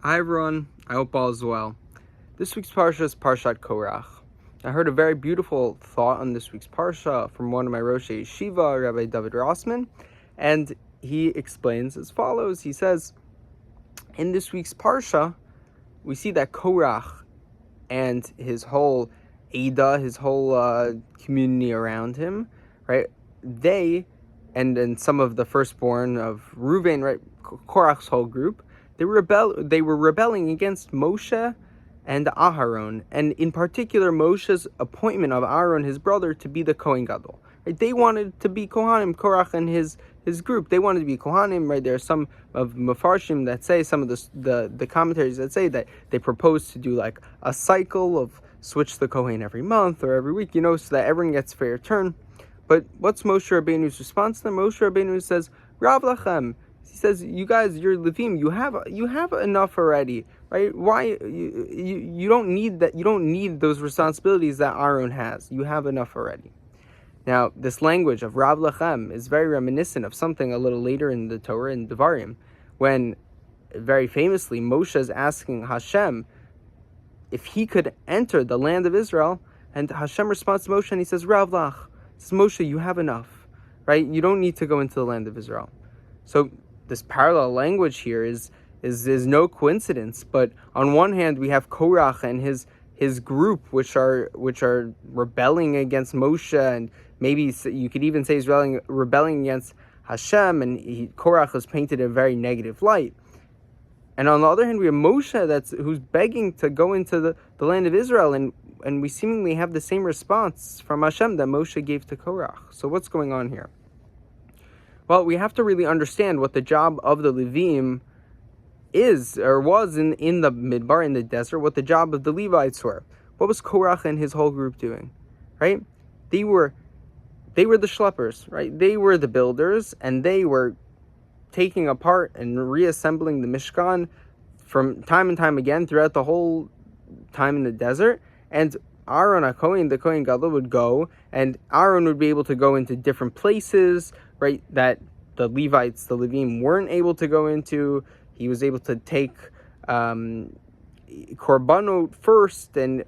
Hi everyone, I hope all is well. This week's Parsha is Parshat Korach. I heard a very beautiful thought on this week's Parsha from one of my Rosh Yeshiva, Rabbi David Rossman, and he explains as follows. He says, in this week's Parsha, we see that Korach and his whole Ada, his whole community around him, right, they, and some of the firstborn of Reuven, right, Korach's whole group, they were rebelling against Moshe and Aharon, and in particular Moshe's appointment of Aaron, his brother, to be the Kohen Gadol. Right? They wanted to be Kohanim, Korach and his group. They wanted to be Kohanim. Right? There are some of Mefarshim that say, some of the commentaries that say that they proposed to do like a cycle of switch the Kohen every month or every week, so that everyone gets fair turn. But what's Moshe Rabbeinu's response to them? Moshe Rabbeinu says, Rav Lachem. He says, you guys, you're Levim, you have enough already, right? Why you don't need that? You don't need those responsibilities that Aaron has. You have enough already. Now, this language of Rav Lachem is very reminiscent of something a little later in the Torah, in Devarim, when very famously Moshe is asking Hashem if he could enter the land of Israel, and Hashem responds to Moshe and he says, Rav Lach, he says, Moshe, you have enough, right? You don't need to go into the land of Israel. So this parallel language here is no coincidence. But on one hand, we have Korach and his group, which are rebelling against Moshe, and maybe you could even say he's rebelling against Hashem, and Korach is painted in a very negative light. And on the other hand, we have Moshe who's begging to go into the land of Israel, and we seemingly have the same response from Hashem that Moshe gave to Korach. So what's going on here? Well, we have to really understand what the job of the Levim is, or was in the Midbar, in the desert, what the job of the Levites were. What was Korach and his whole group doing, right? They were the schleppers, right? They were the builders, and they were taking apart and reassembling the Mishkan from time and time again throughout the whole time in the desert. And Aaron HaKohen, the Kohen Gadol, would go, and Aaron would be able to go into different places, right, that the Levites, the Levim, weren't able to go into. He was able to take korbanot first, and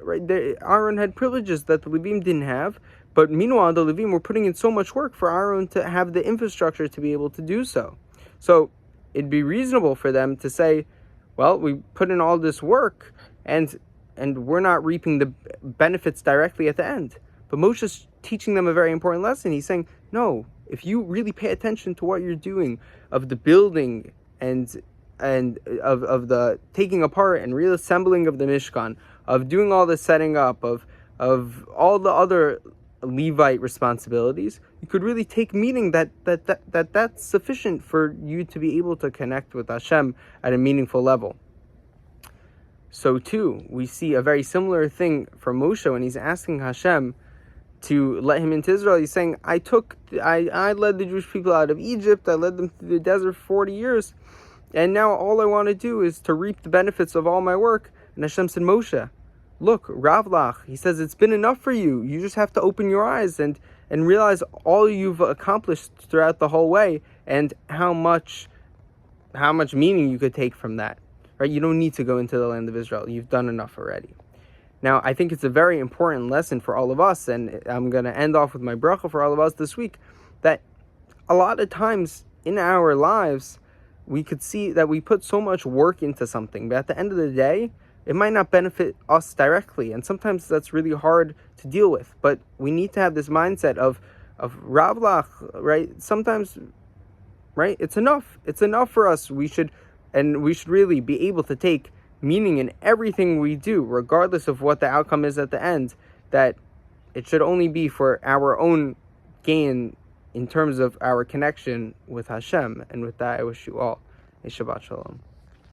Aaron had privileges that the Levim didn't have. But meanwhile, the Levim were putting in so much work for Aaron to have the infrastructure to be able to do so. So it'd be reasonable for them to say, well, we put in all this work, and we're not reaping the benefits directly at the end. But Moshe's teaching them a very important lesson. He's saying, no, if you really pay attention to what you're doing, of the building and of the taking apart and reassembling of the Mishkan, of doing all the setting up, of all the other Levite responsibilities, you could really take meaning that's sufficient for you to be able to connect with Hashem at a meaningful level. So too, we see a very similar thing from Moshe when he's asking Hashem to let him into Israel. He's saying, I led the Jewish people out of Egypt, I led them through the desert for 40 years, and now all I want to do is to reap the benefits of all my work. And Hashem said, Moshe, look, Rav Lach, he says, it's been enough for you. You just have to open your eyes and realize all you've accomplished throughout the whole way, and how much meaning you could take from that. Right? You don't need to go into the land of Israel. You've done enough already. Now, I think it's a very important lesson for all of us, and I'm going to end off with my bracha for all of us this week, that a lot of times in our lives, we could see that we put so much work into something, but at the end of the day, it might not benefit us directly, and sometimes that's really hard to deal with. But we need to have this mindset of Rav Lach, right? Sometimes, right? It's enough. It's enough for us. We should really be able to take meaning in everything we do, regardless of what the outcome is at the end, that it should only be for our own gain in terms of our connection with Hashem. And with that, I wish you all a Shabbat Shalom.